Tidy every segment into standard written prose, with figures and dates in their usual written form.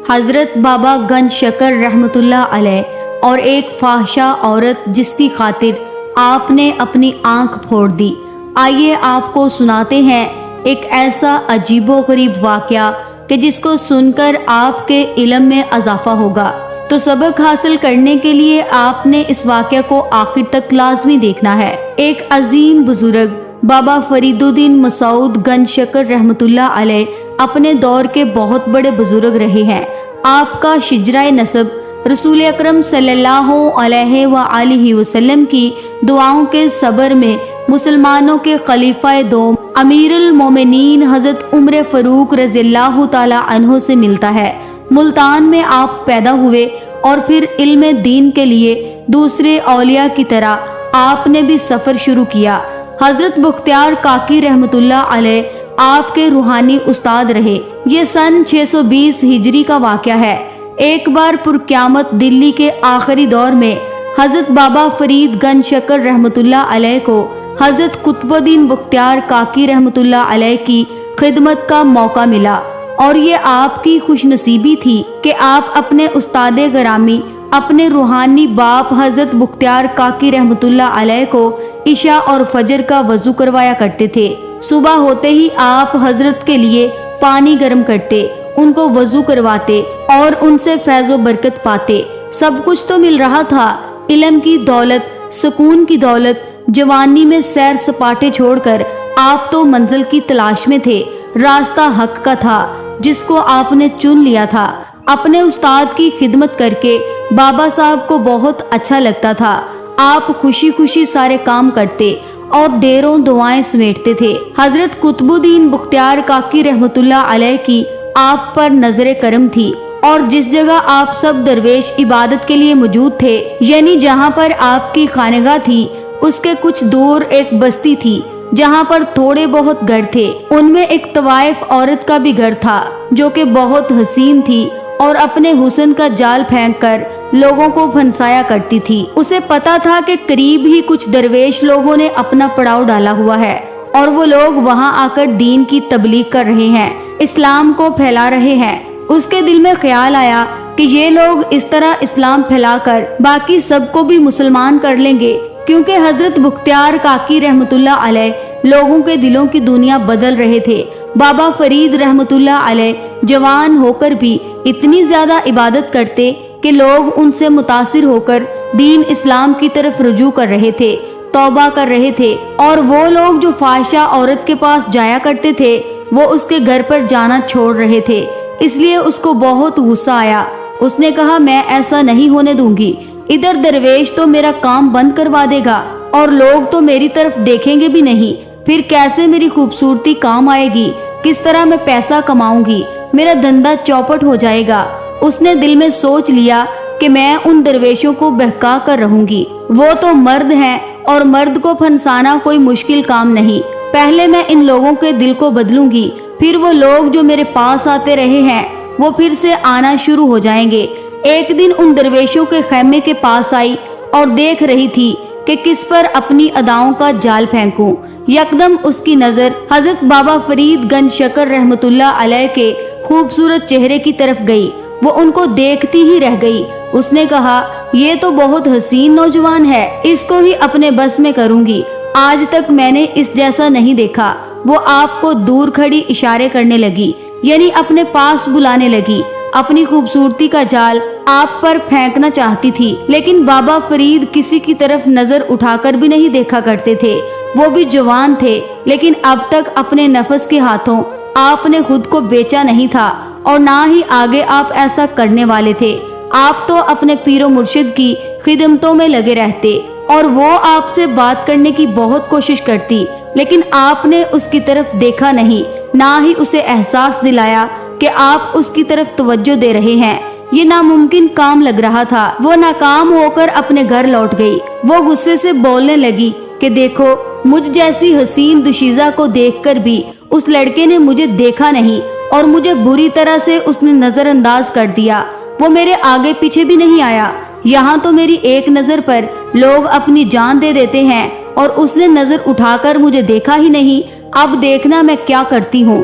حضرت بابا گنج شکر رحمتullah علیہ اور ایک فاحشہ عورت جس کی خاطر آپ نے اپنی آنکھ پھوڑ دی۔ آئیے آپ کو سناتے ہیں ایک ایسا عجیب و غریب واقعہ کہ جس کو سن کر آپ کے علم میں اضافہ ہوگا۔ تو سبق حاصل کرنے کے لیے آپ نے اس واقعہ کو آخر تک لازمی دیکھنا ہے۔ ایک عظیم بزرگ بابا فرید الدین مسعود گنج شکر رحمتullah علیہ اپنے دور کے بہت بڑے بزرگ رہے ہیں۔ آپ کا شجرہ نسب رسول اکرم صلی اللہ علیہ وآلہ وسلم کی دعاؤں کے صبر میں مسلمانوں کے خلیفہ دوم امیر المومنین حضرت عمر فاروق رضی اللہ تعالی عنہ سے ملتا ہے۔ ملتان میں آپ پیدا ہوئے اور پھر علم دین کے لیے دوسرے اولیاء کی طرح آپ نے بھی سفر شروع کیا۔ حضرت بختیار کاکی رحمتullah علیہ آپ کے روحانی استاد رہے۔ یہ سن 620 ہجری کا واقعہ ہے۔ ایک بار پرقیامت دلی کے آخری دور میں حضرت بابا فرید گنج شکر رحمتullah علیہ کو حضرت قطب الدین بختیار کاکی رحمتullah علیہ کی خدمت کا موقع ملا، اور یہ آپ کی خوش نصیبی تھی کہ آپ اپنے استاد گرامی اپنے روحانی باپ حضرت بختیار کاکی رحمتullah علیہ کو عشاء اور فجر کا وضو کروایا کرتے تھے۔ صبح ہوتے ہی آپ حضرت کے لیے پانی گرم کرتے، ان کو وضو کرواتے اور ان سے فیض و برکت پاتے۔ سب کچھ تو مل رہا تھا، علم کی دولت، سکون کی دولت۔ جوانی میں سیر سپاٹے چھوڑ کر آپ تو منزل کی تلاش میں تھے۔ راستہ حق کا تھا جس کو آپ نے چن لیا تھا۔ اپنے استاد کی خدمت کر کے بابا صاحب کو بہت اچھا لگتا تھا۔ آپ خوشی خوشی سارے کام کرتے اور ڈیروں دعائیں سمیٹتے تھے۔ حضرت قطب الدین بختیار کاکی رحمتullah علیہ کی آپ پر نظر کرم تھی، اور جس جگہ آپ سب درویش عبادت کے لیے موجود تھے، یعنی جہاں پر آپ کی خانقاہ تھی، اس کے کچھ دور ایک بستی تھی جہاں پر تھوڑے بہت گھر تھے۔ ان میں ایک طوائف عورت کا بھی گھر تھا جو کہ بہت حسین تھی اور اپنے حسن کا جال پھینک کر لوگوں کو پھنسایا کرتی تھی۔ اسے پتا تھا کہ قریب ہی کچھ درویش لوگوں نے اپنا پڑاؤ ڈالا ہوا ہے اور وہ لوگ وہاں آ کر دین کی تبلیغ کر رہے ہیں، اسلام کو پھیلا رہے ہیں۔ اس کے دل میں خیال آیا کہ یہ لوگ اس طرح اسلام پھیلا کر باقی سب کو بھی مسلمان کر لیں گے، کیونکہ حضرت بختیار کاکی رحمتullah علیہ لوگوں کے دلوں کی دنیا بدل رہے تھے۔ بابا فرید رحمتullah علیہ جوان ہو کر بھی اتنی زیادہ عبادت کرتے کہ لوگ ان سے متاثر ہو کر دین اسلام کی طرف رجوع کر رہے تھے، توبہ کر رہے تھے، اور وہ لوگ جو فاحشہ عورت کے پاس جایا کرتے تھے وہ اس کے گھر پر جانا چھوڑ رہے تھے۔ اس لیے اس کو بہت غصہ آیا۔ اس نے کہا، میں ایسا نہیں ہونے دوں گی، ادھر درویش تو میرا کام بند کروا دے گا اور لوگ تو میری طرف دیکھیں گے بھی نہیں، پھر کیسے میری خوبصورتی کام آئے گی، کس طرح میں پیسہ کماؤں گی، میرا دھندا چوپٹ ہو جائے گا۔ اس نے دل میں سوچ لیا کہ میں ان درویشوں کو بہکا کر رہوں گی، وہ تو مرد ہیں اور مرد کو پھنسانا کوئی مشکل کام نہیں۔ پہلے میں ان لوگوں کے دل کو بدلوں گی، پھر وہ لوگ جو میرے پاس آتے رہے ہیں وہ پھر سے آنا شروع ہو جائیں گے۔ ایک دن ان درویشوں کے خیمے کے پاس آئی اور دیکھ رہی تھی کہ کس پر اپنی اداؤں کا جال پھینکوں۔ یکدم اس کی نظر حضرت بابا فرید گنج شکر رحمتullah علیہ کے خوبصورت چہرے کی طرف گئی۔ وہ ان کو دیکھتی ہی رہ گئی۔ اس نے کہا، یہ تو بہت حسین نوجوان ہے، اس کو ہی اپنے بس میں کروں گی، آج تک میں نے اس جیسا نہیں دیکھا۔ وہ آپ کو دور کھڑی اشارے کرنے لگی، یعنی اپنے پاس بلانے لگی، اپنی خوبصورتی کا جال آپ پر پھینکنا چاہتی تھی۔ لیکن بابا فرید کسی کی طرف نظر اٹھا کر بھی نہیں دیکھا کرتے تھے۔ وہ بھی جوان تھے، لیکن اب تک اپنے نفس کے ہاتھوں آپ نے خود کو بیچا نہیں تھا، اور نہ ہی آگے آپ ایسا کرنے والے تھے۔ آپ تو اپنے پیر و مرشد کی خدمتوں میں لگے رہتے، اور وہ آپ سے بات کرنے کی بہت کوشش کرتی، لیکن آپ نے اس کی طرف دیکھا نہیں، نہ ہی اسے احساس دلایا کہ آپ اس کی طرف توجہ دے رہے ہیں۔ یہ ناممکن کام لگ رہا تھا۔ وہ ناکام ہو کر اپنے گھر لوٹ گئی۔ وہ غصے سے بولنے لگی کہ دیکھو، مجھ جیسی حسین دوشیزہ کو دیکھ کر بھی اس لڑکے نے مجھے دیکھا نہیں، اور مجھے بری طرح سے اس نے نظر انداز کر دیا۔ وہ میرے آگے پیچھے بھی نہیں آیا۔ یہاں تو میری ایک نظر پر لوگ اپنی جان دے دیتے ہیں، اور اس نے نظر اٹھا کر مجھے دیکھا ہی نہیں۔ اب دیکھنا میں کیا کرتی ہوں۔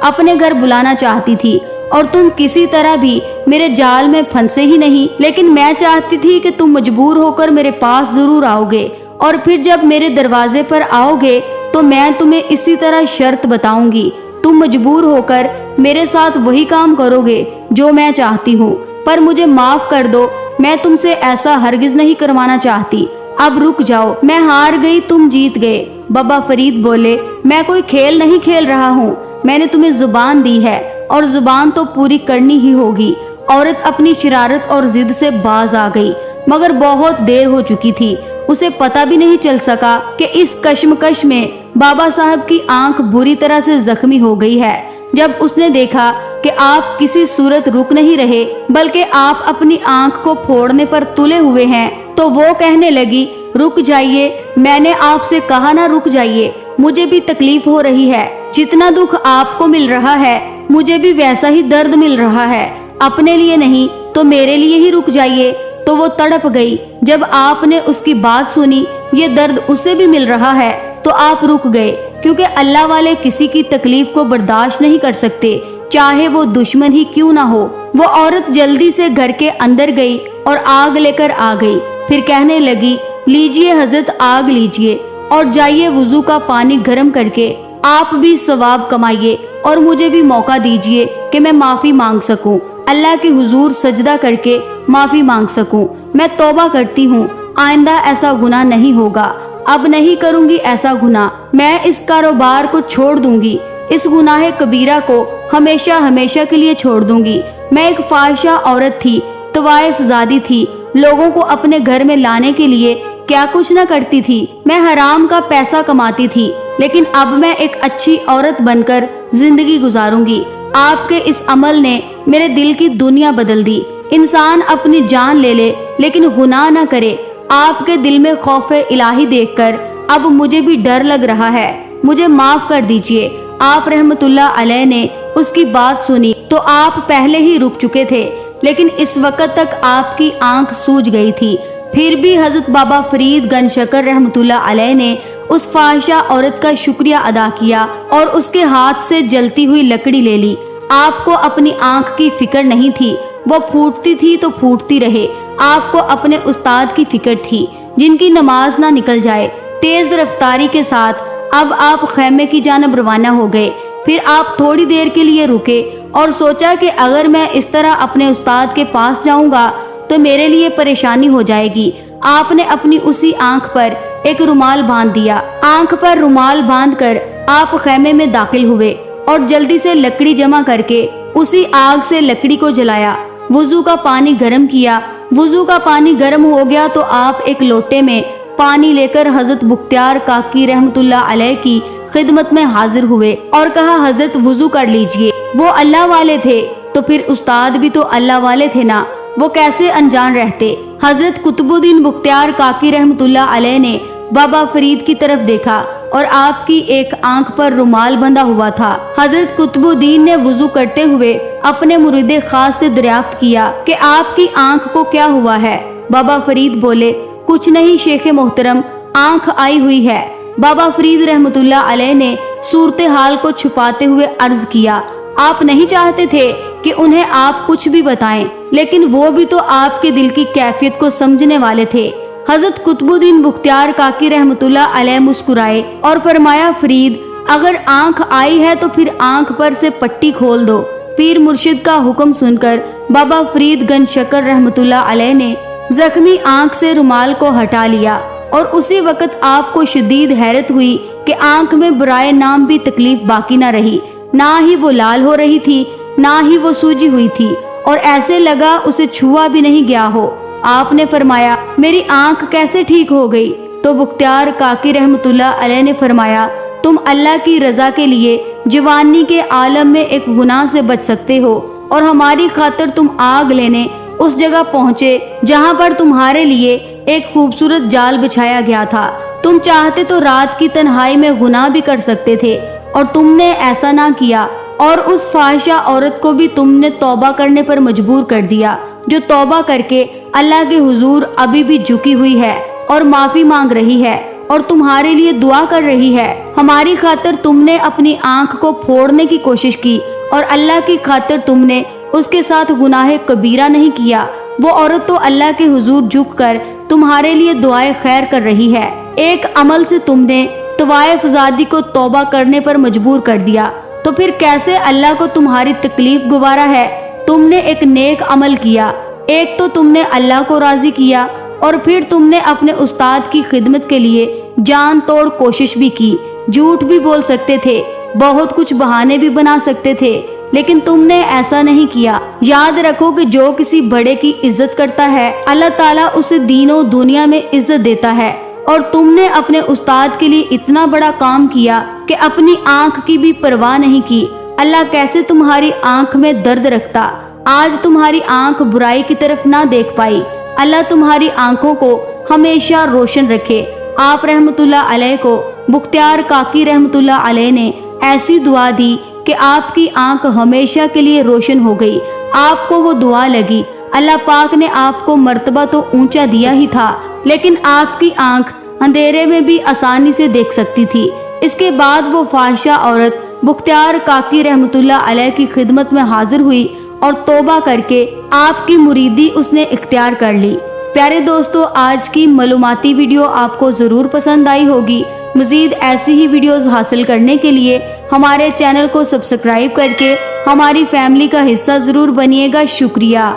اپنے گھر بلانا چاہتی تھی اور تم کسی طرح بھی میرے جال میں پھنسے ہی نہیں، لیکن میں چاہتی تھی کہ تم مجبور ہو کر میرے پاس ضرور آؤ گے، اور پھر جب میرے دروازے پر آؤ گے تو میں تمہیں اسی طرح شرط بتاؤں گی، تم مجبور ہو کر میرے ساتھ وہی کام کرو گے جو میں چاہتی ہوں، پر مجھے معاف کر دو، میں تم سے ایسا ہرگز نہیں کروانا چاہتی، اب رک جاؤ، میں ہار گئی، تم جیت گئے۔ بابا فرید بولے، میں کوئی کھیل نہیں کھیل رہا ہوں، میں نے تمہیں زبان دی ہے اور زبان تو پوری کرنی ہی ہوگی۔ عورت اپنی شرارت اور ضد سے باز آ گئی، مگر بہت دیر ہو چکی تھی، اسے پتہ بھی نہیں چل سکا کہ اس کشمکش میں بابا صاحب کی آنکھ بری طرح سے زخمی ہو گئی ہے۔ جب اس نے دیکھا کہ آپ کسی صورت رک نہیں رہے بلکہ آپ اپنی آنکھ کو پھوڑنے پر تلے ہوئے ہیں تو وہ کہنے لگی، رک جائیے، میں نے آپ سے کہا نہ رک جائیے، مجھے بھی تکلیف ہو رہی ہے، جتنا دکھ آپ کو مل رہا ہے مجھے بھی ویسا ہی درد مل رہا ہے، اپنے لیے نہیں تو میرے لیے ہی رک جائیے۔ تو وہ تڑپ گئی۔ جب آپ نے اس کی بات سنی، یہ درد اسے بھی مل رہا ہے تو آپ رک گئے، کیونکہ اللہ والے کسی کی تکلیف کو برداشت نہیں کر سکتے، چاہے وہ دشمن ہی کیوں نہ ہو۔ وہ عورت جلدی سے گھر کے اندر گئی اور آگ لے کر آ گئی، پھر کہنے لگی، لیجئے حضرت آگ لیجئے اور جائیے وضو کا پانی گرم کر کے آپ بھی ثواب کمائیے اور مجھے بھی موقع دیجئے کہ میں معافی مانگ سکوں، اللہ کے حضور سجدہ کر کے معافی مانگ سکوں۔ میں توبہ کرتی ہوں، آئندہ ایسا گناہ نہیں ہوگا، اب نہیں کروں گی ایسا گناہ، میں اس کاروبار کو چھوڑ دوں گی، اس گناہ کبیرہ کو ہمیشہ ہمیشہ کے لیے چھوڑ دوں گی۔ میں ایک فاحشہ عورت تھی، طوائف زادی تھی، لوگوں کو اپنے گھر میں لانے کے لیے کیا کچھ نہ کرتی تھی، میں حرام کا پیسہ کماتی تھی، لیکن اب میں ایک اچھی عورت بن کر زندگی گزاروں گی۔ آپ کے اس عمل نے میرے دل کی دنیا بدل دی۔ انسان اپنی جان لے لے لیکن گناہ نہ کرے۔ آپ کے دل میں خوف الہی دیکھ کر اب مجھے بھی ڈر لگ رہا ہے، مجھے معاف کر دیجئے۔ آپ رحمت اللہ علیہ نے اس کی بات سنی تو آپ پہلے ہی رک چکے تھے، لیکن اس وقت تک آپ کی آنکھ سوج گئی تھی۔ پھر بھی حضرت بابا فرید گنج شکر رحمت اللہ علیہ نے اس فاحشہ عورت کا شکریہ ادا کیا اور اس کے ہاتھ سے جلتی ہوئی لکڑی لے لی۔ آپ کو اپنی آنکھ کی فکر نہیں تھی، وہ پھوٹتی تھی تو پھوٹتی رہے۔ آپ کو اپنے استاد کی فکر تھی، جن کی نماز نہ نکل جائے۔ تیز رفتاری کے ساتھ اب آپ خیمے کی جانب روانہ ہو گئے۔ پھر آپ تھوڑی دیر کے لیے رکے اور سوچا کہ اگر میں اس طرح اپنے استاد کے پاس جاؤں گا تو میرے لیے پریشانی ہو جائے گی۔ آپ نے اپنی اسی آنکھ پر ایک رومال باندھ دیا۔ آنکھ پر رومال باندھ کر آپ خیمے میں داخل ہوئے اور جلدی سے لکڑی جمع کر کے اسی آگ سے لکڑی کو جلایا۔ وضو کا پانی گرم کیا۔ وضو کا پانی گرم ہو گیا تو آپ ایک لوٹے میں پانی لے کر حضرت بختیار کاکی رحمت اللہ علیہ کی خدمت میں حاضر ہوئے اور کہا، حضرت وضو کر لیجئے۔ وہ اللہ والے تھے تو پھر استاد بھی تو اللہ والے تھے نا، وہ کیسے انجان رہتے؟ حضرت قطب الدین بختیار کاکی رحمت اللہ علیہ نے بابا فرید کی طرف دیکھا اور آپ کی ایک آنکھ پر رومال بندھا ہوا تھا۔ حضرت قطب الدین نے وضو کرتے ہوئے اپنے مرید خاص سے دریافت کیا کہ آپ کی آنکھ کو کیا ہوا ہے؟ بابا فرید بولے، کچھ نہیں شیخ محترم، آنکھ آئی ہوئی ہے۔ بابا فرید رحمت اللہ علیہ نے صورتحال کو چھپاتے ہوئے عرض کیا، آپ نہیں چاہتے تھے کہ انہیں آپ کچھ بھی بتائیں، لیکن وہ بھی تو آپ کے دل کی کیفیت کو سمجھنے والے تھے۔ حضرت قطب الدین بختیار کاکی رحمت اللہ علیہ مسکرائے اور فرمایا، فرید، اگر آنکھ آئی ہے تو پھر آنکھ پر سے پٹی کھول دو۔ پیر مرشد کا حکم سن کر بابا فرید گنج شکر رحمت اللہ علیہ نے زخمی آنکھ سے رومال کو ہٹا لیا اور اسی وقت آپ کو شدید حیرت ہوئی کہ آنکھ میں برائے نام بھی تکلیف باقی نہ رہی، نہ ہی وہ لال ہو رہی تھی، نہ ہی وہ سوجی ہوئی تھی، اور ایسے لگا اسے چھوا بھی نہیں گیا ہو۔ آپ نے فرمایا، میری آنکھ کیسے ٹھیک ہو گئی؟ تو بختیار کاکی رحمت اللہ علیہ نے فرمایا، تم اللہ کی رضا کے لیے جوانی کے عالم میں ایک گناہ سے بچ سکتے ہو، اور ہماری خاطر تم آگ لینے اس جگہ پہنچے جہاں پر تمہارے لیے ایک خوبصورت جال بچھایا گیا تھا۔ تم چاہتے تو رات کی تنہائی میں گناہ بھی کر سکتے تھے، اور تم نے ایسا نہ کیا، اور اس فاحشہ عورت کو بھی تم نے توبہ کرنے پر مجبور کر دیا، جو توبہ کر کے اللہ کے حضور ابھی بھی جھکی ہوئی ہے اور معافی مانگ رہی ہے۔ اور تمہارے لیے دعا کر رہی ہے۔ ہماری خاطر تم نے اپنی آنکھ کو پھوڑنے کی کوشش کی اور اللہ کی خاطر تم نے اس کے ساتھ گناہ کبیرہ نہیں کیا۔ وہ عورت تو اللہ کے حضور جھک کر تمہارے لیے دعائے خیر کر رہی ہے۔ ایک عمل سے تم نے طوائف زادی کو توبہ کرنے پر مجبور کر دیا، تو پھر کیسے اللہ کو تمہاری تکلیف گوارا ہے؟ تم نے ایک نیک عمل کیا، ایک تو تم نے اللہ کو راضی کیا اور پھر تم نے اپنے استاد کی خدمت کے لیے جان توڑ کوشش بھی کی۔ جھوٹ بھی بول سکتے تھے، بہت کچھ بہانے بھی بنا سکتے تھے، لیکن تم نے ایسا نہیں کیا۔ یاد رکھو کہ جو کسی بڑے کی عزت کرتا ہے اللہ تعالیٰ اسے دین و دنیا میں عزت دیتا ہے، اور تم نے اپنے استاد کے لیے اتنا بڑا کام کیا کہ اپنی آنکھ کی بھی پرواہ نہیں کی۔ اللہ کیسے تمہاری آنکھ میں درد رکھتا، آج تمہاری آنکھ برائی کی طرف نہ دیکھ پائی۔ اللہ تمہاری آنکھوں کو ہمیشہ روشن رکھے۔ آپ رحمت اللہ علیہ کو بختیار کاکی رحمت اللہ علیہ نے ایسی دعا دی کہ آپ کی آنکھ ہمیشہ کے لیے روشن ہو گئی۔ آپ کو وہ دعا لگی۔ اللہ پاک نے آپ کو مرتبہ تو اونچا دیا ہی تھا، لیکن آپ کی آنکھ اندھیرے میں بھی آسانی سے دیکھ سکتی تھی۔ اس کے بعد وہ فاحشہ عورت بختیار کاکی رحمت اللہ علیہ کی خدمت میں حاضر ہوئی اور توبہ کر کے آپ کی مریدی اس نے اختیار کر لی۔ پیارے دوستو، آج کی معلوماتی ویڈیو آپ کو ضرور پسند آئی ہوگی۔ مزید ایسی ہی ویڈیوز حاصل کرنے کے لیے ہمارے چینل کو سبسکرائب کر کے ہماری فیملی کا حصہ ضرور بنیے گا۔ شکریہ۔